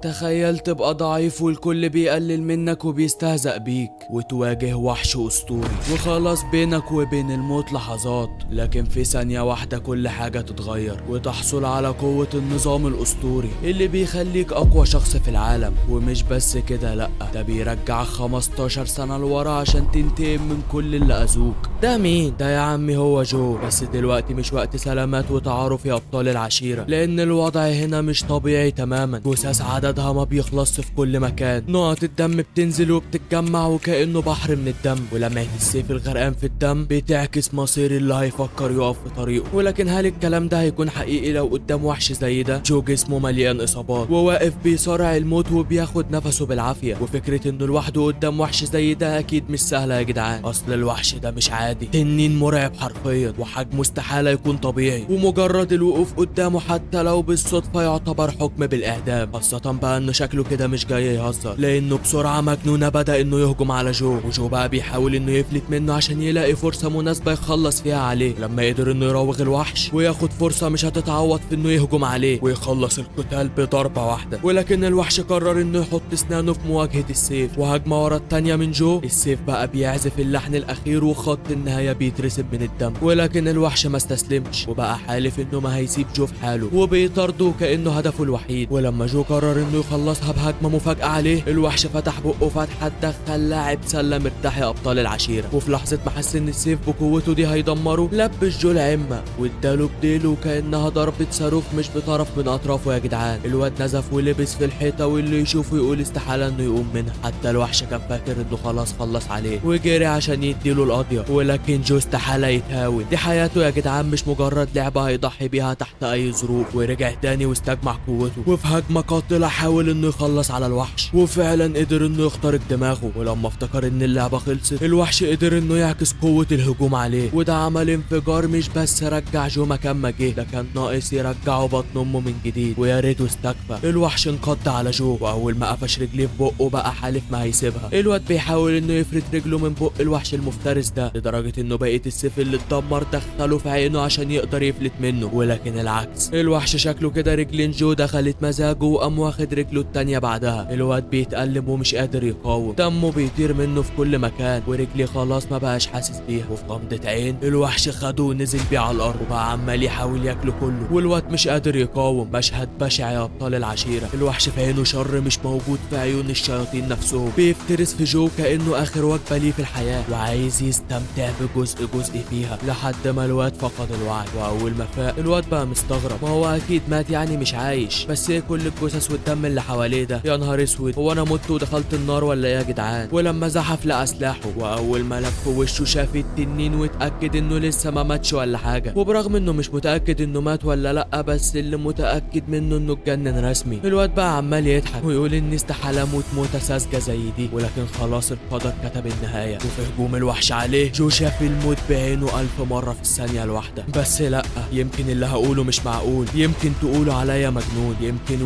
تخيل تبقى ضعيف والكل بيقلل منك وبيستهزأ بيك وتواجه وحش أسطوري وخلاص بينك وبين الموت لحظات، لكن في ثانية واحدة كل حاجة تتغير وتحصل على قوة النظام الأسطوري اللي بيخليك أقوى شخص في العالم. ومش بس كده، لأ، ده بيرجعك 15 سنة لورا عشان تنتقم من كل اللي أذوك. ده مين؟ ده يا عمي هو جو. بس دلوقتي مش وقت سلامات وتعارف يا أبطال العشيرة، لأن الوضع هنا مش طبيعي تماما. جثث عددها ما بيخلصش في كل مكان، نقط الدم بتنزل وبتتجمع وكأنه بحر من الدم، ولمعة السيف الغرقان في الدم بتعكس مصير اللي هيفكر يقف في طريقه. ولكن هل الكلام ده هيكون حقيقي لو قدام وحش زي ده؟ جو جسمه مليان إصابات وواقف بيصارع الموت وبياخد نفسه بالعافية، وفكرة إنه لوحده قدام وحش زي ده أكيد مش سهلة يا جدعان. أصل الوحش ده مش عادي، تنين مرعب حرفيا، وحجمه استحالة يكون طبيعي، ومجرد الوقوف قدامه حتى لو بالصدفة يعتبر حكم بالإعدام، خاصة بقى إنه شكله كده مش جاي يهزر، لأنه بسرعة مجنونة بدأ إنه يهجم على جو. وجو بقى بيحاول إنه يفلت منه عشان يلاقي فرصة مناسبة يخلص فيها عليه. لما قدر إنه يراوغ الوحش وياخد فرصة مش هتتعوض في إنه يهجم عليه ويخلص القتال بضربة واحدة، ولكن الوحش قرر إنه يحط أسنانه في مواجهة السيف، وهجمة ورا التانية من جو. السيف بقى بيعزف اللحن الأخير وخط النهاية بيترسم من الدم، ولكن الوحش ما استسلمش وبقى حالف إنه ما هيسيب جو في حاله وبيطارده كأنه هدفه الوحيد. ولما جو قرر إنه يخلصها بهجمة مفاجأة عليه، الوحش فتح بقه فتحة تدخل لاعب سلة مرتاح يا أبطال العشيرة. وفي لحظة ما حس إن السيف بقوته دي هيدمره، لبس جو العمة واداله بديله كأنها ضربة صاروخ مش بطرف من أطرافه. يا جدعان الواد نزف ولبس في الحيطة، واللي يشوفه يقول استحالة إنه يقوم منها. حتى الوحش كان فاكر إنه خلص عليه وجري عشان يديله القضية، ولكن جو استحالة يتهاون. دي حياته يا جدعان، مش مجرد لعبة هيضحي بيها تحت أي ظروف. ورجع تاني واستجمع قوته، وفي هجمة قاتلة حاول إنه يخلص على الوحش، وفعلا قدر إنه يخترق دماغه. ولما افتكر إن اللعبة خلصت، الوحش قدر إنه يعكس قوة الهجوم عليه، وده عمل انفجار مش بس رجع جو مكان ما جه، ده كان ناقص يرجعه بطن أمه من جديد. ويا ريته استكفى. الوحش انقض على جو، وأول ما قفش رجليه في بقه بقى حالف ما هيسيبها. الواد بيحاول إنه يفرد رجله من بق الوحش المفترس ده، لدرجة إنه بقية السيف اللي اتدمر دخله في عينه عشان يقدر يفلت منه. ولكن العكس، الوحش شكله كده رجلين جو دخلت مزاجه وقام واخد رجله التانية بعدها. الواد بيتألم ومش قادر يقاوم، دمه بيطير منه في كل مكان، ورجليه خلاص ما بقاش حاسس بيها. وفي غمضة عين الوحش خده ونزل بيه على الأرض، وبقى عمال يحاول ياكله كله، والواد مش قادر يقاوم. مشهد بشع يا أبطال العشيرة. الوحش في عينه شر مش موجود في عيون الشياطين نفسهم، بيفترس في جو كأنه آخر وجبة ليه في الحياة، وعايز يستمتع بجزء فيها لحد ما الواد فقد الوعي. وأول ما فاق الواد بقى مستغرب، ما هو أكيد مات يعني مش عايش، بس ايه كل الجثث والدم اللي حواليه ده؟ يا نهار اسود، هو انا مت ودخلت النار ولا ايه يا جدعان؟ ولما زحف لقى سلاحه، واول ما لف وشه شاف التنين واتاكد انه لسه ما ماتش ولا حاجه. وبرغم انه مش متاكد انه مات ولا لا، بس اللي متاكد منه انه اتجنن رسمي. الواد بقى عمال يضحك ويقول اني استحاله اموت موته ساذجه زي دي، ولكن خلاص القدر كتب النهايه. وفي هجوم الوحش عليه، جو شاف الموت بعينه 1000 مره في الثانيه الواحده. بس لا، يمكن اللي هقوله مش معقول، يمكن تقولوا عليا مجنون، يمكن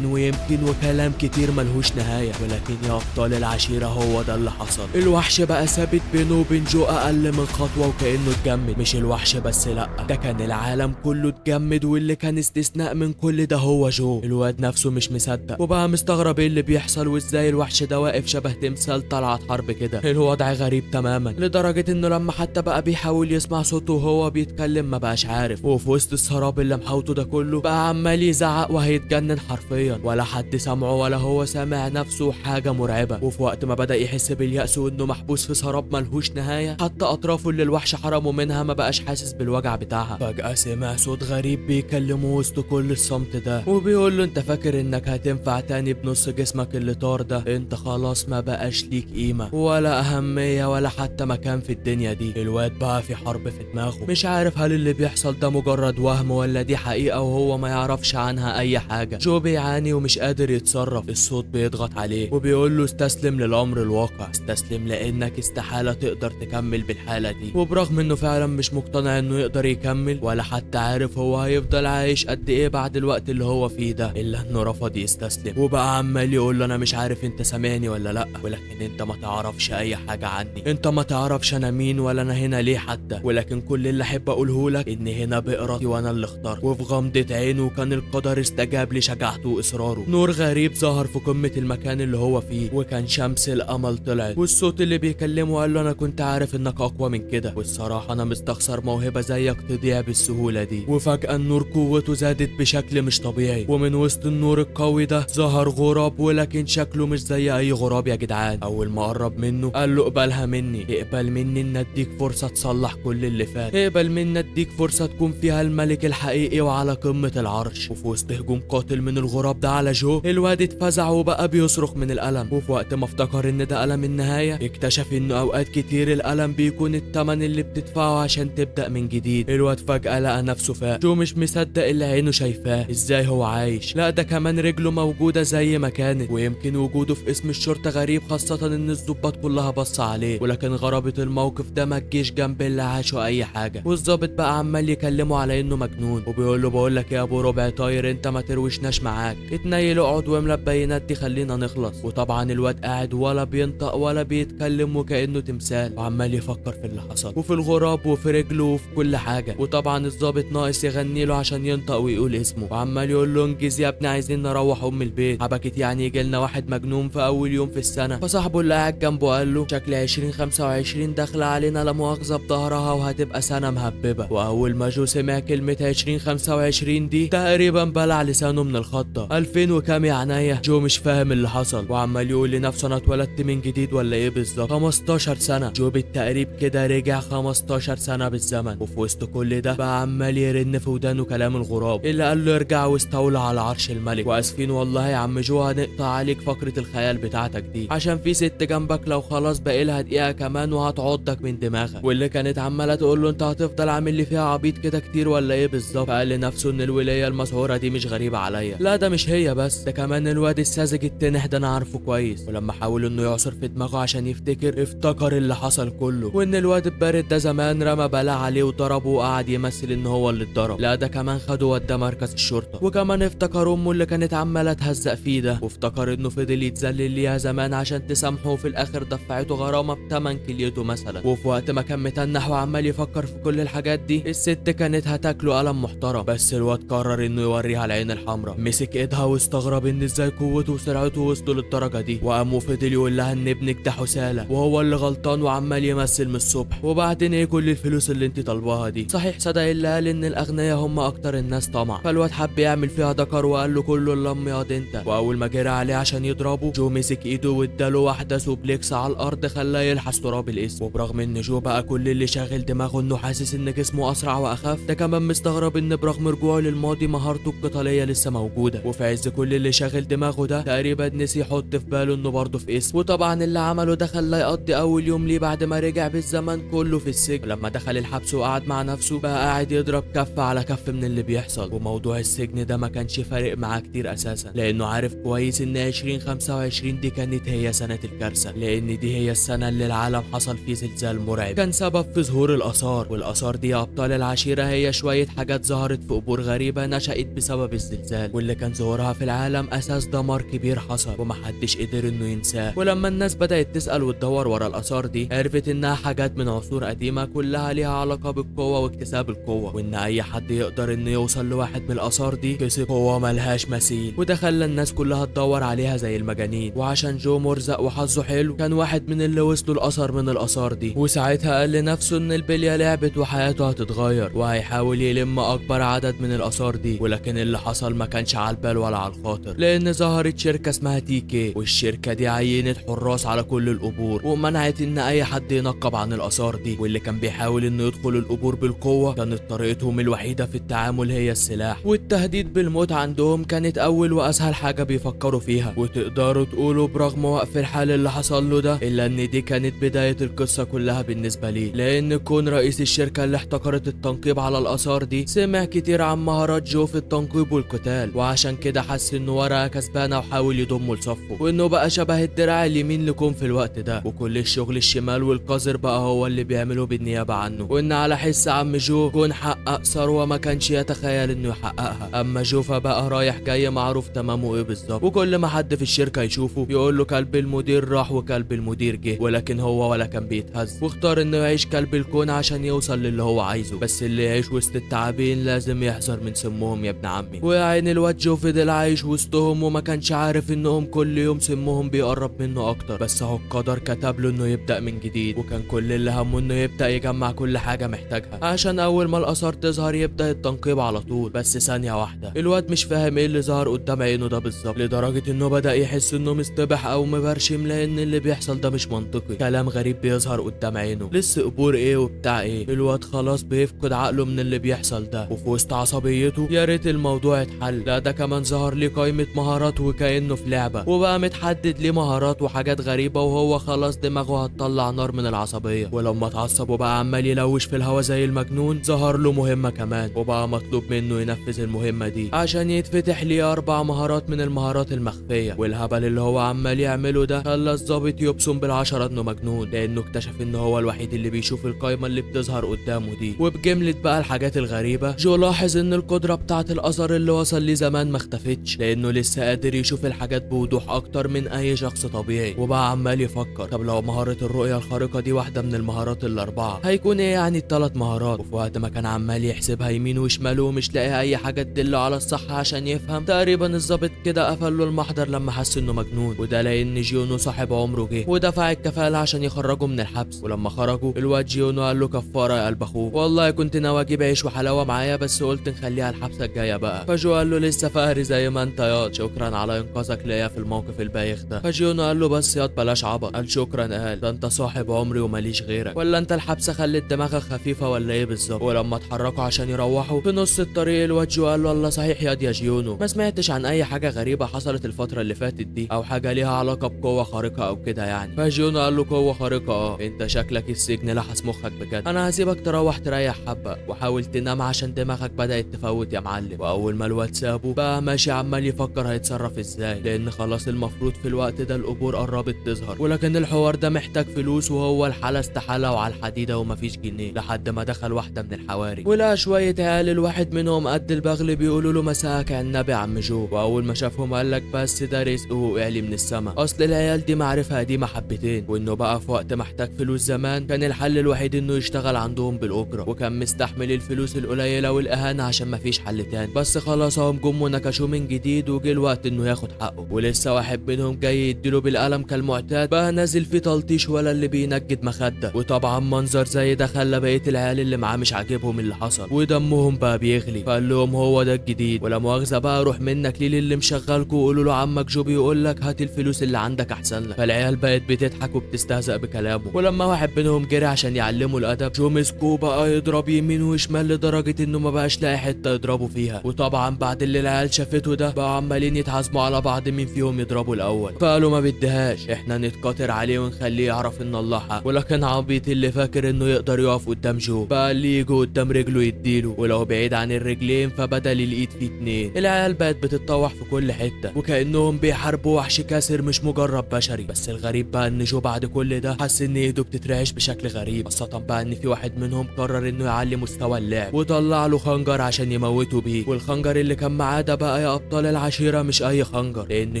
ويمكن وكلام كتير ملهوش نهاية، ولكن يا أبطال العشيرة هو ده اللي حصل. الوحش بقى ثابت بينه وبين جو أقل من خطوة وكأنه اتجمد. مش الوحش بس، لأ، ده كان العالم كله اتجمد، واللي كان استثناء من كل ده هو جو. الواد نفسه مش مصدق وبقى مستغرب ايه اللي بيحصل، وازاي الوحش ده واقف شبه تمثال طلعت حرب كده. الوضع غريب تماما، لدرجة انه لما حتى بقى بيحاول يسمع صوته وهو بيتكلم ما بقاش عارف. وفي وسط السراب اللي محوطه ده كله بقى عمال يزعق وهيتجنن حرفيا، ولا حد سامعه ولا هو سامع نفسه. حاجة مرعبة. وفي وقت ما بدأ يحس باليأس وانه محبوس في سراب ملهوش نهاية، حتى اطرافه اللي الوحش حرمه منها ما بقاش حاسس بالوجع بتاعها. فجأة سمع صوت غريب بيكلمه وسط كل الصمت ده، وبيقول له انت فاكر انك هتنفع تاني بنص جسمك اللي طار ده؟ انت خلاص ما بقاش ليك قيمة ولا أهمية ولا حتى مكان في الدنيا دي. الواد بقى في حرب في دماغه، مش عارف هل اللي بيحصل ده مجرد وهم ولا دي حقيقة وهو ما يعرفش عنها أي حاجة. جو بيعاني ومش قادر يتصرف. الصوت بيضغط عليه وبيقول له استسلم للأمر الواقع، استسلم لأنك استحالة تقدر تكمل بالحالة دي. وبرغم انه فعلا مش مقتنع انه يقدر يكمل، ولا حتى عارف هو هيفضل عايش قد ايه بعد الوقت اللي هو فيه ده، الا انه رفض يستسلم. وبقى عمال يقول له انا مش عارف انت سامعني ولا لا، ولكن انت ما تعرفش اي حاجة عني، انت ما تعرفش انا مين ولا انا هنا ليه حتى، ولكن كل اللي احب اقوله لك ان هنا بإرادتي وانا اللي اخترت. وفي غمضة عينه كان القدر استجاب لشجاعته واصراره. نور غريب ظهر في قمة المكان اللي هو فيه، وكان شمس الامل طلعت، والصوت اللي بيكلمه قال له انا كنت عارف انك اقوى من كده، والصراحة انا مستخسر موهبة زيك تضيع بالسهولة دي. وفجأة النور قوته زادت بشكل مش طبيعي، ومن وسط النور القوي ده ظهر غراب، ولكن شكله مش زي اي غراب يا جدعان. اول ما قرب منه قال له اقبلها مني، اقبل مني ان اديك فرصة تصلح كل اللي فات، اقبل مني اديك فرصة تكون فيها الملك الحقيقي وعلى قمة العرش. وفي وسط هجوم قاتل من الغراب ده على جو، الواد اتفزع وبقى بيصرخ من الألم. وفي وقت ما افتكر ان ده ألم النهاية، اكتشف ان اوقات كتير الألم بيكون التمن اللي بتدفعه عشان تبدأ من جديد. الواد فجأة لقى نفسه فاق. جو مش مصدق اللي عينه شايفاه، ازاي هو عايش؟ لا ده كمان رجله موجودة زي ما كانت، ويمكن وجوده في اسم الشرطة غريب، خاصة ان الضباط كلها بص عليه. ولكن غرابة الموقف ده ما تجيش جنب اللي عاشوا اي حاجة. والظابط بقى عمال يكلمه على انه مجنون، وبيقول له بقول لك يا ابو ربع طاير، انت ما تروشناش معاك، اتنيل اقعد واملى البيانات دي خلينا نخلص. وطبعا الواد قاعد ولا بينطق ولا بيتكلم وكأنه تمثال، وعمال يفكر في اللي حصل وفي الغراب وفي رجله وفي كل حاجة. وطبعا الظابط ناقص يغني له عشان ينطق ويقول اسمه، وعمال يقول له انجز يا ابني عايزين نروح البيت، حبكت يعني يجي لنا واحد مجنون في اول يوم في السنة. فصاحبه اللي قاعد جنبه قال له شكل 2025 داخله علينا لا مؤاخذة بظهرها، وهتبقى سنة مهببة. واول ما جو سمع كلمة 2025 دي تقريبا بلع لسانه من الخضة. 2000 وكام يا عناية؟ جو مش فاهم اللي حصل، وعمال يقول لنفسه انا اتولدت من جديد ولا ايه بالظبط؟ 15 سنة. جو بالتقريب كده رجع 15 سنة بالزمن. وفي وسط كل ده بقى عمال يرن في ودانه كلام الغراب اللي قال له ارجع واستولى على عرش الملك، واسفين والله يا عم جو هنقطع عليك فقرة الخيال بتاعتك دي، عشان في ست جنبك لو خلاص باقي لها دقيقة كمان وهتعضك من دماغك. واللي كانت عمالة تقول له انت هتفضل عامل لي فيها عبيط كده كتير ولا ايه بالظبط؟ فقال لنفسه ان الولاية المسعورة دي مش غريبة عليا، لا ده مش هي بس، ده كمان الواد الساذج التنح ده انا عارفه كويس. ولما حاول انه يعصر في دماغه عشان يفتكر، افتكر اللي حصل كله، وان الواد البارد ده زمان رمى بلاء عليه وضربه وقعد يمثل ان هو اللي اتضرب. لا ده كمان خده وداه مركز الشرطة. وكمان افتكر امه اللي كانت عمالة تهزق فيه ده، وافتكر انه فضل يتذلل ليها زمان عشان تسامحه، وفي الاخر دفعته غرامة بتمن كليته مثلا. وفي وقت ما كان متنح وعمال يفكر في كل الحاجات دي، الست كانت هتاكله قلم محترم. بس الواد قرر انه يوريها العين الحمراء، مسك ايدها واستغرب ان ازاي قوته وسرعته وصلوا للدرجة دي، وقام وفضل يقول لها ان ابنك ده حسالة وهو اللي غلطان وعمال يمثل من الصبح. وبعدين ايه كل الفلوس اللي انت طالباها دي؟ صحيح صدق اللي قال ان الاغنياء هم اكتر الناس طمع. فالواد حب يعمل فيها دكر وقال له كله اللم ياض انت. واول ما جرى عليه عشان يضربه، جو مسك ايده واداله واحده سوبليكس على الارض خلاه يلحس تراب الاسم. وبرغم ان جو بقى كل اللي شاغل دماغه انه حاسس ان جسمه اسرع واخف، ده كمان مستغرب ان برغم رجوعه للماضي مهارته القتاليه لسه موجوده. وفي عز كل اللي شاغل دماغه ده تقريبا نسي يحط في باله انه برضه في اسم. وطبعا اللي عمله ده خلاه يقضي اول يوم ليه بعد ما رجع بالزمن كله في السجن. ولما دخل الحبس وقعد مع نفسه بقى قاعد يضرب كف على كف من اللي بيحصل. وموضوع السجن ده ما كانش فارق معاه كتير اساسا، لانه عارف كويس ان 2025 دي كانت هي سنة الكارثة، لان دي هي السنة اللي العالم حصل فيه زلزال مرعب كان سبب في ظهور الاثار. والاثار دي يا ابطال العشيرة هي شوية حاجات ظهرت في قبور غريبة نشأت بسبب الزلزال، واللي كان ظهورها في العالم اساس دمار كبير حصل ومحدش قدر انه ينساه. ولما الناس بدأت تسأل وتدور ورا الاثار دي، عرفت انها حاجات من عصور قديمة كلها ليها علاقة بالقوة واكتساب القوة، وان اي حد يقدر انه يوصل لواحد من الاثار دي كسب قوة ملهاش مثيل. وده خلى الناس كلها تدور عليها زي المجانين. وعشان جو مرزق وحظه حلو كان واحد من اللي وصلوا الاثر من الاثار دي، وساعتها قال لنفسه ان البلية لعبت وحياته هتتغير وهيحاول يلم اكبر عدد من الاثار دي. ولكن اللي حصل ما كانش على البال ولا على الخاطر، لان ظهرت شركة اسمها تي كي، والشركة دي عينت حراس على كل القبور ومنعت ان اي حد ينقب عن الاثار دي. واللي كان بيحاول انه يدخل القبور بالقوة كانت طريقتهم الوحيدة في التعامل هي السلاح، والتهديد بالموت عندهم كانت اول واسهل حاجة بيفكروا فيها. وتقدروا تقولوا برغم وقف الحال اللي حصل له ده، الا ان دي كانت بداية القصة كلها بالنسبة ليه، لان كون رئيس الشركة اللي احتكرت التنقيب على الاثار دي سمع كتير عن مهارات جو في التنقيب والقتال، وعشان كده حس انه ورقة كسبانة وحاول يضمه لصفه، وانه بقى شبه الدراع اليمين لكون في الوقت ده، وكل الشغل الشمال والقذر بقى هو اللي بيعمله بالنيابة عنه. وان على حس عم جو كون حقق ثروة ما كانش يتخيل انه يحققها. اما جو فبقى رايح جاي معروف تمامه ايه بالظبط، وكل ما حد في الشركة يشوفه يقول له كلب المدير راح وكلب المدير جه، ولكن هو ولا كان بيتهز واختار انه يعيش كلب الكون عشان يوصل للي هو عايزه. بس اللي يعيش وسط التعابين لازم يحذر من سمهم يا ابن عمي. ويا عين الواد جو فضل عايش وسطهم وما كانش عارف انهم كل يوم سمهم بيقرب منه اكتر، بس اهو القدر كتب له انه يبدا من جديد، وكان كل اللي همه انه يبدا يجمع كل حاجه محتاجها عشان اول ما الاثار تظهر يبدا التنقيب على طول. بس ثانيه واحده الواد مش فاهم ايه اللي ظهر قدام عينه ده بالظبط، لدرجه انه بدا يحس انه مصطبح او مبرشم، لان اللي بيحصل ده مش منطقي. كلام غريب بيظهر قدام عينه، لسه قبور ايه وبتاع ايه. الواد خلاص بيفقد عقله من اللي بيحصل ده، وفي وسط عصبيته يا ريت الموضوع اتحل، لا ده كمان ظهر ليه قائمه مهارات وكانه في لعبه، وبقى متحدد ليه مهارات وحاجات غريبه، وهو خلاص دماغه هتطلع نار من العصبيه. ولما اتعصب وبقى عمال يلوش في الهوا زي المجنون، ظهر له مهمه كمان، وبقى مطلوب منه ينفذ المهمه دي عشان يتفتح ليه 4 مهارات من المهارات المخفيه. والهبل اللي هو عمال يعمله ده خلى الظابط يبصم بالعشرة انه مجنون، لانه اكتشف ان هو الوحيد اللي بيشوف القايمه اللي بتظهر قدامه دي. وبجمله بقى الحاجات الغريبه، جو لاحظ ان القدره بتاعه الاثر اللي وصل ليه زمان ما اختفتش، لانه لسه قادر يشوف الحاجات بوضوح اكتر من اي شخص طبيعي. وبقى عمال يفكر، طب لو مهاره الرؤيه الخارقه دي واحده من المهارات الاربعه، هيكون ايه يعني ال3 مهارات؟ وفي وقت ما كان عمال يحسبها يمين وشمال ومش لاقي اي حاجه تدله على الصح عشان يفهم، تقريبا الظابط كده قفل له المحضر لما حس انه مجنون. وده لان جيونو صاحب عمره جه ودفع الكفاله عشان يخرجه من الحبس. ولما خرجوا الواد جيونو قال له كفاره يا قلب اخوك، والله كنت ناوي اجيب عيش وحلاوه معايا بس قلت نخليها الحبسه الجايه بقى. فجو قال له لسه فقري زي ما انت ياض، شكرا على انقاذك ليا في الموقف البايخ ده. فجيونو قال له بس ياض بلاش عبط. قال شكرا. قال ده انت صاحب عمري وماليش غيرك، ولا انت الحبسه خلت دماغك خفيفه ولا ايه بالظبط؟ ولما اتحركوا عشان يروحوا في نص الطريق، الواد جو قال له الله صحيح ياض يا جيونو، ما سمعتش عن اي حاجه غريبه حصلت الفتره اللي فاتت دي، او حاجه ليها علاقه بقوه خارقه او كده يعني؟ فجيونو قال له قوه خارقه انت شكلك السجن لحس مخك بجد. انا هسيبك تروح تريح حبه وحاول تنام عشان دماغك بدات تفوت يا معلم. واول ما الواد سابه بقى ماشي عمال يفكر هيتصرف ازاي، لان خلاص المفروض في الوقت ده القبور قربت تظهر، ولكن الحوار ده محتاج فلوس، وهو الحاله استحاله وعلى الحديده ومفيش جنيه. لحد ما دخل واحده من الحواري ولقى شويه عيال، الواحد منهم قد البغل بيقولوا له مساك عنبي يا عم جو. واول ما شافهم قال لك بس ده رزق وقع لي من السما، اصل العيال دي معرفه قديمه حبتين، وانه بقى في وقت محتاج فلوس زمان كان الحل الوحيد انه يشتغل عندهم بالاجره، وكان مستحمل الفلوس القليله والاهانه عشان مفيش حل تاني. بس خلاص هم جم ونكشوه من جديد، وجه الوقت انه ياخد حقه. ولسه واحد منهم جاي يديله بالقلم كالمعتاد، بقى نازل فيه تلطيش ولا اللي بينجد مخده. وطبعا منظر زي ده خلى بقيه العيال اللي معاه مش عاجبهم اللي حصل، ودمهم بقى بيغلي. فقال لهم هو ده الجديد، ولا مؤاخذه بقى روح منك ليه اللي مشغلكوا وقولوا له عمك جو بيقول لك هات الفلوس اللي عندك احسن لك. فالعيال بقت بتضحك وبتستهزأ بكلامه. ولما واحد منهم جري عشان يعلمه الادب، جو مسكوه بقى يضرب يمين وشمال لدرجه انه ما بقاش لاقي حته يضربه فيها. وطبعا بعد اللي العيال شافته ده بقى عمالين يتحاسبوا على بعض مين فيهم يضربه الاول. فقالوا ما بدهاش، احنا نتكاتر عليه ونخليه يعرف ان الله حق. ولكن عبيط اللي فاكر انه يقدر يقف قدام جو، بقى اللي يجي قدام رجله يديله، ولو بعيد عن الرجلين فبدل الايد في 2. العيال بقت بتتطوح في كل حته وكانهم بيحاربوا وحش كاسر مش مجرد بشري. بس الغريب بقى ان جو بعد كل ده حس ان ايده بتترعش بشكل غريب، خاصه بقى ان في واحد منهم قرر انه يعلي مستوى اللعب وطلع له خنجر عشان يموته بيه. والخنجر اللي كان معاه ده بقى يا ابطال العشيره مش اي خنجر، لان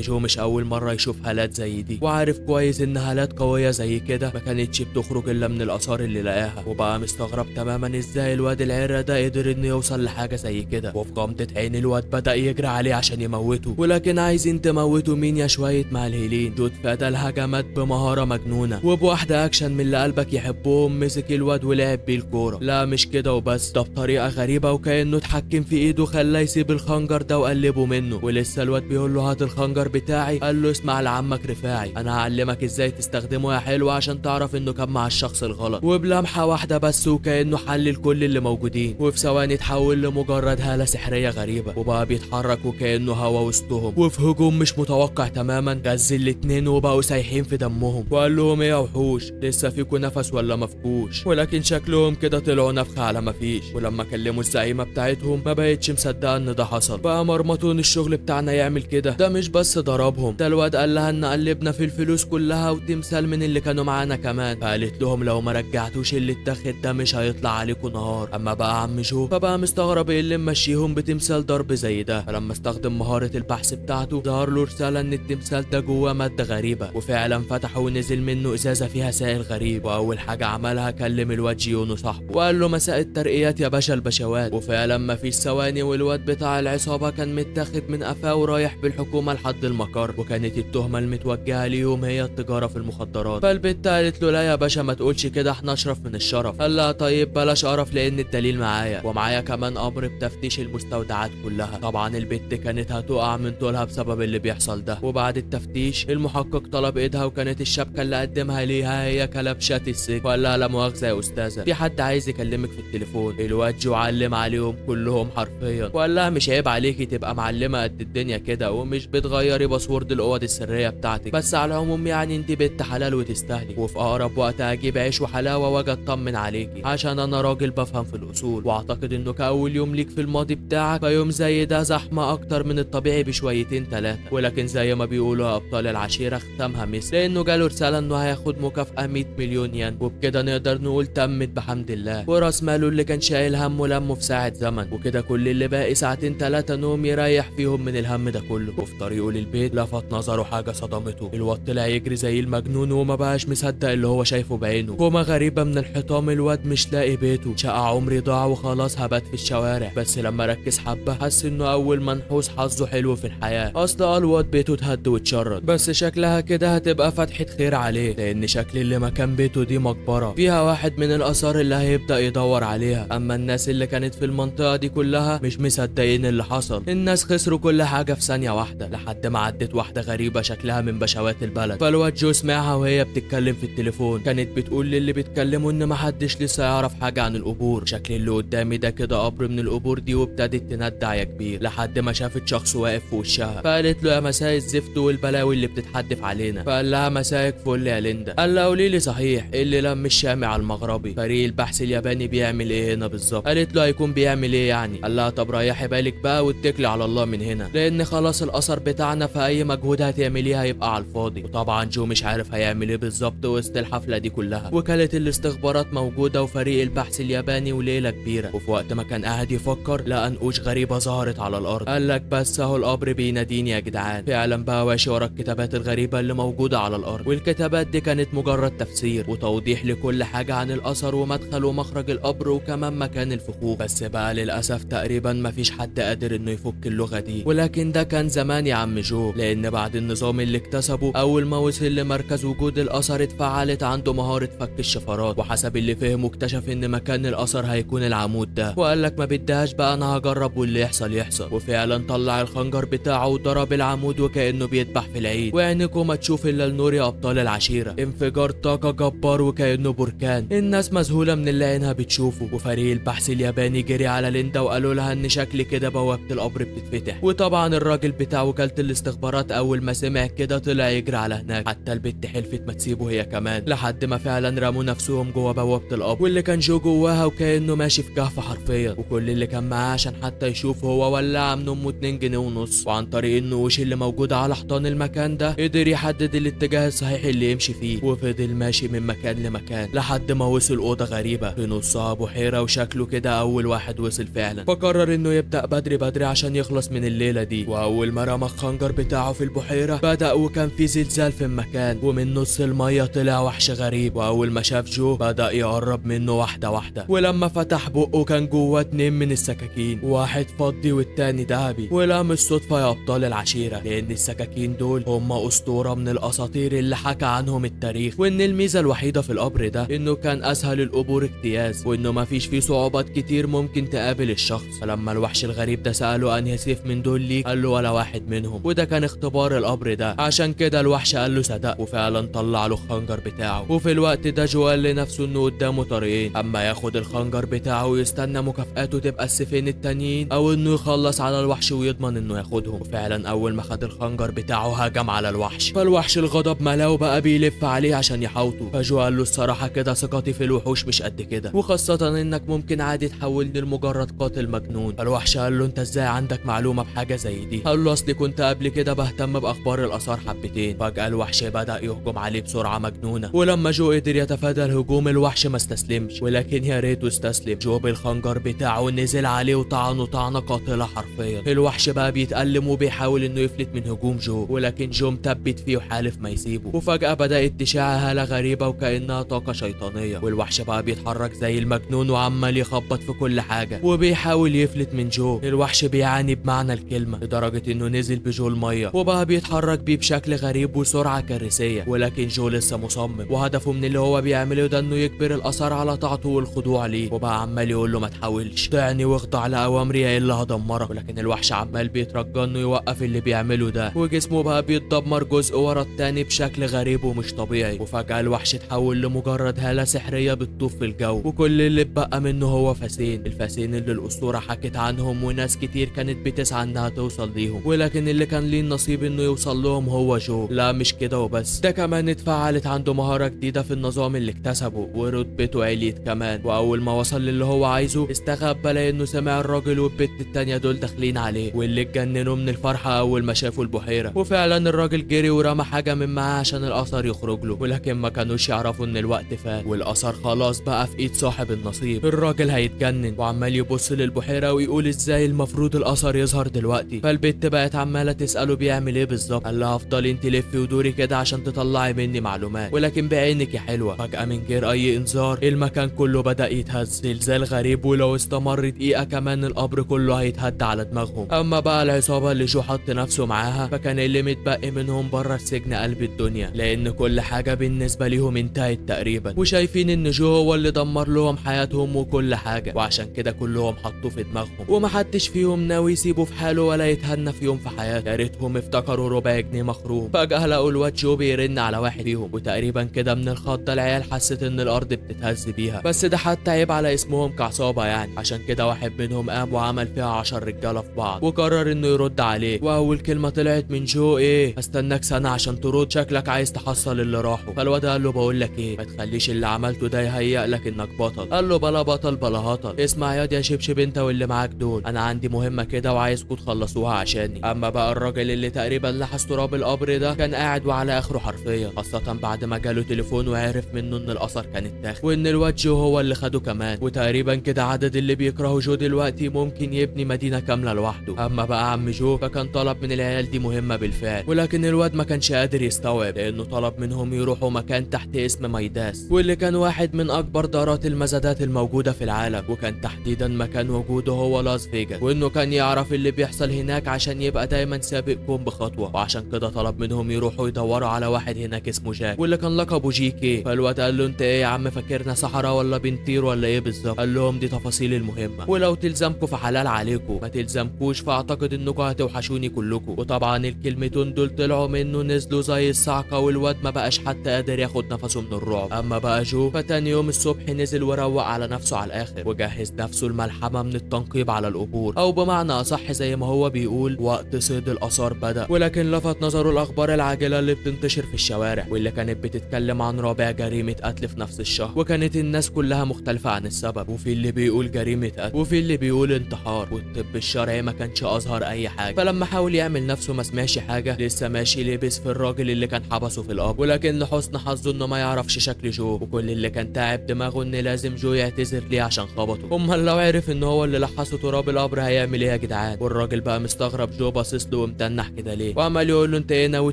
جو مش اول مره يشوف هالات زي دي، وعارف كويس ان هالات قويه زي كده ما كانتش بتخرج الا من الاثار اللي لقاها. وبقى مستغرب تماما ازاي الواد العرة ده قدر انه يوصل لحاجه زي كده. وفي غمضه عين الواد بدا يجري عليه عشان يموته. ولكن عايزين تموتوا مين يا شويه مهلهلين؟ جو اتفادى الهجمات بمهاره مجنونه، وبواحده اكشن من اللي قلبك يحبهم مسك الواد ولعب بيه الكوره. لا مش كده وبس، ده بطريقه غريبه وكانه اتحكم في ايده خلاه يسيب الخنجر ده وقلبه منه. ولسه الواد بيقول له هات الخنجر بتاعي، قال له اسمع لعمك رفاعي، انا هعلمك ازاي تستخدمه يا حلو عشان تعرف انه كان مع الشخص الغلط. وبلمحه واحده بس وكانه حلل كل اللي موجودين، وفي ثواني اتحول لمجرد هاله سحريه غريبه، وبقى بيتحرك وكانه هوا وسطهم. وفي هجوم مش متوقع تماما غز الاتنين وبقوا سايحين في دمهم. وقال لهم ايه يا وحوش، لسه فيكوا نفس ولا مفكوش؟ ولكن شكلهم كده طلعوا نفخه على مفيش. ولما كلموا الزعيمه بتاعتهم ما بقتش مصدقه ان ده حصل. بقى مرمطون الشغل بتاعنا يعمل كده؟ ده مش بس ضربهم، ده الواد قال لها ان قلبنا في الفلوس كلها وتمثال من اللي كانوا معانا كمان. فقالت لهم لو ما رجعتوش اللي اتاخد ده مش هيطلع عليكم نهار. اما بقى عم جو فبقى مستغرب ايه اللي ممشيهم بتمثال ضرب زي ده. فلما استخدم مهاره البحث بتاعته ظهر له رساله ان التمثال ده جواه ماده غريبه، وفعلا فتحه ونزل منه ازازه فيها سائل غريب. واول حاجه عملها كلم الواد جيونو صاحبه وقال له مساء الترقيات يا باشا البشوات. وفعلا مفيش ثواني والواد بتاع العصابة كان متاخد من قفاه ورايح بالحكومة لحد المقر، وكانت التهمة المتوجهة ليهم هي التجارة في المخدرات. فالبت قالت له لا يا باشا ما تقولش كده، احنا اشرف من الشرف. قال لها طيب بلاش قرف لان الدليل معايا، ومعايا كمان امر بتفتيش المستودعات كلها. طبعا البت كانت هتقع من طولها بسبب اللي بيحصل ده. وبعد التفتيش المحقق طلب ايدها، وكانت الشبكة اللي قدمها ليها هي كلبشات السجن. وقال لها لا مؤاخذة يا استاذة، في حد عايز يكلمك في التليفون. الواد جو علم عليهم كلهم حرفيا، وقال لها مش عيب عليكي تبقى معلمة قد الدنيا كده ومش بتغيري باسورد الاوض السرية بتاعتك، بس على العموم يعني انت بنت حلال وتستاهلي، وفي اقرب وقت هجيب عيش وحلاوة واجي اطمن عليكي، عشان انا راجل بفهم في الاصول، واعتقد انه كاول يوم ليك في الماضي بتاعك فيوم زي ده زحمة اكتر من الطبيعي بشويتين ثلاثة. ولكن زي ما بيقولوا يا ابطال العشيرة ختامها مسك، لانه جاله رسالة انه هياخد مكافأة 100 مليون ين، وبكده نقدر نقول تمت بحمد الله، وراس ماله اللي كان شايل همه لمه في ساعة زمن. وكده كل اللي باقي ساعتين ثلاثة نوم يريح فيهم من الهم ده كله. وفي طريقه للبيت لفت نظره حاجة صدمته، الواد طلع يجري زي المجنون وما بقاش مصدق اللي هو شايفه بعينه. كومة غريبة من الحطام، الواد مش لاقي بيته، شقى عمري ضاع وخلاص هبات في الشوارع. بس لما ركز حبة حس انه اول منحوس حظه حلو في الحياة، اصل الواد بيته اتهد واتشرد، بس شكلها كده هتبقى فتحة خير عليه، لان شكل اللي مكان بيته دي مقبرة فيها واحد من الاثار اللي هيبدأ يدور عليها. اما الناس اللي كانت في المنطقة دي كلها مش مصدقين اللي حصل، الناس خسروا كل حاجة في ثانية واحدة، لحد ما عدت واحدة غريبة شكلها من بشوات البلد. فالواد جو سمعها وهي بتتكلم في التليفون، كانت بتقول للي بتكلمه ان محدش لسه يعرف حاجة عن القبور، شكل اللي قدامي ده كده قبر من القبور دي، وابتدت تندع يا كبير لحد ما شافت شخص واقف في وشها. فقالت له يا مساء الزفت والبلاوي اللي بتتحدف علينا. فقال لها مساءك فل يا ليندا. قال لها قولي لي صحيح ايه اللي لم الشامي على المغربي؟ فريق البحث الياباني بيعمل ايه هنا بالظبط؟ قالت له هيكون بيعمل ايه يعني؟ قال لها طب ريحي بالك بقى واتكلي على الله من هنا، لان خلاص الاثر بتاعنا في اي مجهود هتعمليه هيبقى على الفاضي. وطبعا جو مش عارف هيعمل ايه بالظبط وسط الحفله دي كلها. وكالة الاستخبارات موجوده وفريق البحث الياباني وليله كبيره، وفي وقت ما كان قاعد يفكر لقى نقوش غريبه ظهرت على الارض. قال لك بس اهو القبر بيناديني يا جدعان. فعلا بقى ماشي ورا الكتابات الغريبه اللي موجوده على الارض، والكتابات دي كانت مجرد تفسير وتوضيح لكل حاجه عن الاثر ومدخل ومخرج القبر وكمان مكان الفخوخ. بس بقى للاسف تقريبا مفيش حد قادر انه يفك اللغه دي، ولكن ده كان زمان يا عم جو، لان بعد النظام اللي اكتسبه اول ما وصل لمركز وجود الاثر اتفعلت عنده مهاره فك الشفرات، وحسب اللي فهمه اكتشف ان مكان الاثر هيكون العمود ده، وقال لك ما بدهاش بقى انا هجرب واللي يحصل يحصل. وفعلا طلع الخنجر بتاعه وضرب العمود وكانه بيذبح في العيد، وعينكم ما تشوف الا النور يا ابطال العشيره. انفجار طاقه جبار وكانه بركان، الناس مذهوله من اللي عينها بتشوفه. وفريق البحث الياباني جري على ليندا وقالوا لها ان شكل كده بوابه القبر بتتفتح. وطبعا الراجل بتاع وكاله الاستخبارات اول ما سمع كده طلع يجري على هناك، حتى البت حلفت ما تسيبه هي كمان، لحد ما فعلا رموا نفسهم جوه بوابه القبر، واللي كان جو جواها وكانه ماشي في كهف حرفيا. وكل اللي كان معاه عشان حتى يشوف هو ولع من امه 2 جنيه ونص، وعن طريق النقوش اللي موجوده على حيطان المكان ده قدر يحدد الاتجاه الصحيح اللي يمشي فيه، وفضل ماشي من مكان لمكان لحد ما وصل اوضه غريبه في نصها بحيره، وشكله كده اول واحد وصل فعلا. فقرر انه يبدا بدري بدري عشان يخلص من الليله دي. واول ما رمى الخنجر بتاعه في البحيره بدا وكان في زلزال في المكان، ومن نص الميه طلع وحش غريب، واول ما شاف جو بدا يقرب منه واحده واحده، ولما فتح بقه كان جواه 2 من السكاكين، واحد فضي والتاني ذهبي. ولا مش صدفه يا ابطال العشيره، لان السكاكين دول هم اسطوره من الاساطير اللي حكى عنهم التاريخ، وان الميزه الوحيده في القبر ده انه كان اسهل القبور اجتياز، وانه ما فيش فيه صعوبات كتير ممكن تقابل الشخص. فلما الوحش الغريب ده ساله انهي سيف من دول ليك قال له ولا واحد منهم، وده كان اختبار القبر ده، عشان كده الوحش قال له صدق، وفعلا طلع له الخنجر بتاعه. وفي الوقت ده جو قال لنفسه انه قدامه طريقين، اما ياخد الخنجر بتاعه ويستنى مكافاته تبقى السيفين التانيين، او انه يخلص على الوحش ويضمن انه ياخدهم. وفعلا اول ما خد الخنجر بتاعه هجم على الوحش، فالوحش الغضب ملاه وبقى بيلف عليه عشان يحاوطه. فجو قال له الصراحه كده ثقتي في الوحوش مش قد كده، وخاصه انك ممكن عادي تحولني لمجرد قاتل مجنون. فالوحش قال له انت ازاي عندك معلومه بحاجه زي دي؟ قال له اصلي كنت قبل كده بهتم باخبار الاثار حبتين. فجاه الوحش بدا يهجم عليه بسرعه مجنونه، ولما جو قدر يتفادى الهجوم الوحش ما استسلمش، ولكن يا ريته استسلم. جو بالخنجر بتاعه نزل عليه وطعنه طعنه قاتله حرفيا. الوحش بقى بيتألم وبيحاول انه يفلت من هجوم جو، ولكن جو مثبت فيه وحالف ما يسيبه. وفجاه بدات تشع هاله غريبه وكانها طاقه شيطانيه، والوحش بقى بيتحرك زي المجنون التليفون وعمال يخبط في كل حاجة وبيحاول يفلت من جو. الوحش بيعاني بمعنى الكلمة لدرجة انه نزل بجو المية وبقى بيتحرك بيه بشكل غريب وسرعة كارثية، ولكن جو لسه مصمم وهدفه من اللي هو بيعمله ده انه يجبر الآثار على طاعته والخضوع ليه، وبقى عمال يقول له ما تحاولش طعني واخضع لأوامري يا الا هدمرك. ولكن الوحش عمال بيترجى انه يوقف اللي بيعمله ده، وجسمه بقى بيتدمر جزء ورا التاني بشكل غريب ومش طبيعي. وفجأة الوحش اتحول لمجرد هالة سحرية بتطوف في الجو، وكل اللي اتبقى منه هو فاسين، الفاسين اللي الأسطورة حكت عنهم وناس كتير كانت بتسعى انها توصل ليهم، ولكن اللي كان ليه النصيب انه يوصل لهم هو جو. لا مش كده وبس، ده كمان اتفعلت عنده مهارة جديدة في النظام اللي اكتسبه ورتبته عليت كمان. واول ما وصل للي هو عايزه استخبى لانه سمع الراجل والبت التانية دول داخلين عليه، واللي اتجننوا من الفرحة اول ما شافوا البحيرة. وفعلا الراجل جري ورمى حاجة من معاه عشان الأثر يخرج له، ولكن ما كانوش يعرفوا ان الوقت فات والأثر خلاص بقى في ايد صاحب النصيب. الراجل هيتجنن وعمال يبص للبحيرة ويقول ازاي المفروض الأثر يظهر دلوقتي. فالبت بقت عمالة تسأله بيعمل ايه بالظبط، قال لها افضلي انت لفي ودوري كده عشان تطلعي مني معلومات، ولكن بعينك يا حلوة. فجأة من غير اي انذار المكان كله بدأ يتهز زلزال غريب، ولو استمر دقيقة كمان القبر كله هيتهد على دماغهم. اما بقى العصابة اللي جو حط نفسه معاها فكان اللي متبقي منهم بره السجن قلب الدنيا، لان كل حاجة بالنسبة ليهم انتهت تقريبا، وشايفين ان جو هو اللي دمر لهم حياتهم وكل حاجة، وعشان كده كلهم حطوه في دماغهم ومحدش فيهم ناوي يسيبه في حاله ولا يتهنى في يوم في حياته. يا ريتهم افتكروا ربع جنيه مخروم. فجأة لقوا الواد جو بيرن على واحد فيهم، وتقريبا كده من الخضة العيال حست ان الارض بتتهز بيها، بس ده حتى عيب على اسمهم كعصابة يعني. عشان كده واحد منهم قام وعمل فيها 10 رجالة في بعض وقرر انه يرد عليه. واول كلمة طلعت من جو ايه، هستناك سنة عشان ترد، شكلك عايز تحصل اللي راحوا. فالواد قال له بقول لك ايه، ما تخليش اللي عملته ده يهيأ لك انك بطل. قال له بلا بطل بلا هطل، اسمع ياض يا شبشب انت واللي معاك دول، انا عندي مهمة كده وعايزكم تخلصوها عشاني. اما بقى الراجل اللي تقريبا لحس تراب القبر ده كان قاعد وعلى اخره حرفيا، خاصة بعد ما جاله تليفون وعرف منه ان الاثر كان اتاخد وان الواد جو هو اللي خده كمان. وتقريبا كده عدد اللي بيكرهوا جو دلوقتي ممكن يبني مدينة كاملة لوحده. اما بقى عم جو فكان طلب من العيال دي مهمة بالفعل، ولكن الواد ما كانش قادر يستوعب لانه طلب منهم يروحوا مكان تحت اسم مايداس، واللي كان واحد من اكبر دارات المزادات الموجودة في العالم، وكان تحديدا مكان وجوده هو لاس فيجاس، وانه كان يعرف اللي بيحصل هناك عشان يبقى دايما سابقكم بخطوة. وعشان كده طلب منهم يروحوا يدوروا على واحد هناك اسمه جاك واللي كان لقبه جي كي. فالواد قال له انت ايه يا عم، فاكرنا صحراء ولا بنطير ولا ايه بالظبط؟ قال لهم دي تفاصيل المهمة، ولو تلزمكم فحلال عليكم، ما تلزمكوش فاعتقد انكم هتوحشوني كلكم. وطبعا الكلمتين دول طلعوا منه نزلوا زي الصعقة، والواد ما بقاش حتى قادر ياخد نفسه من الرعب. اما بقى جو فتاني يوم الصبح نزل وروق على نفسه على الاخر وجهز نفسه الملحمة من التنقيب على القبور، او بمعنى اصح زي ما هو بيقول وقت صيد الاثار بدأ. ولكن لفت نظره الاخبار العاجلة اللي بتنتشر في الشوارع واللي كانت بتتكلم عن رابع جريمة قتل في نفس الشهر، وكانت الناس كلها مختلفة عن السبب، وفي اللي بيقول جريمة قتل وفي اللي بيقول انتحار، والطب الشرعي ما كانش اظهر اي حاجة. فلما حاول يعمل نفسه ما سمعش حاجة لسه ماشي لبس في الراجل اللي كان حبسه في القبر، ولكن لحسن حظه انه ما يعرفش شكل جو، وكل اللي كان تعب دماغه ان لازم جو يعتذر ليه عشان خبطه. امال لو عرف ان هو اللي لحسه تراب القبر هيعمل ايه يا جدعان؟ والراجل بقى مستغرب جو باصص له ومتنح كده ليه، وعمال يقول له انت ايه ناوي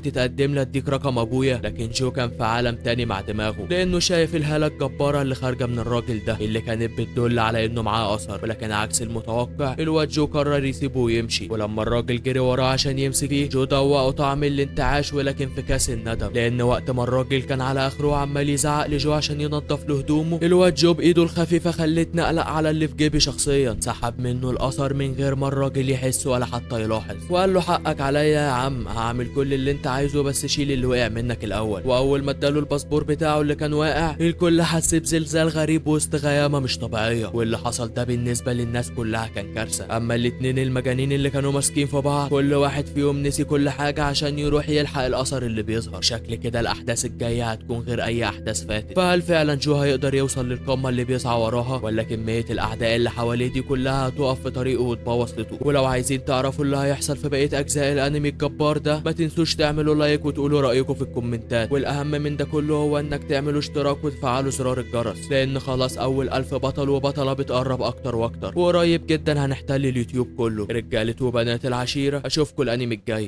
تتقدم لي اديك رقم ابويا؟ لكن جو كان في عالم تاني مع دماغه لانه شايف الهالة الجبارة اللي خارجة من الراجل ده اللي كانت بتدل على انه معاه اثر، ولكن عكس المتوقع الواد جو قرر يسيبه ويمشي. ولما الراجل جري وراه عشان يمسك فيه جو دوقه طعم الانتعاش ولكن في كاس الندم، لان وقت ما الراجل كان على اخره وعمال يزعق لجو عشان ينضف له هدومه، الواد جو بايده الخفيفه خلتني اقلق على اللي في جيبي شخصيا، سحب منه الاثر من غير ما الراجل يحس ولا حتى يلاحظ، وقال له حقك عليا يا عم، هعمل كل اللي انت عايزه بس شيل اللي وقع منك الاول. واول ما اداله الباسبور بتاعه اللي كان واقع الكل حس بزلزال غريب وسط غيامه مش طبيعيه، واللي حصل ده بالنسبه للناس كلها كان كارثه. اما الاتنين المجانين اللي كانوا ماسكين في بعض كل واحد فيهم نسي كل حاجه عشان يروح يلحق الاثر اللي بيظهر. شكل كده الاحداث الجايه هتكون غير اي احداث فاتت، فهل فعلا جو هيقدر يوصل للقمه اللي بيسعى وراها، ولا كميه الاعداء اللي حواليه دي كلها هتقف في طريقه وتبوظ خطته؟ ولو عايزين تعرفوا اللي هيحصل في بقيه اجزاء الانمي الجبار ده ما تنسوش تعملوا لايك وتقولوا رايكم في الكومنتات، والاهم من ده كله هو انك تعملوا اشتراك وتفعلوا زرار الجرس، لان خلاص اول 1000 بطل وبطله بتقرب اكتر واكتر، وقريب جدا هنحتل اليوتيوب كله. رجاله وبنات العشيره اشوفكم الانمي الجاي.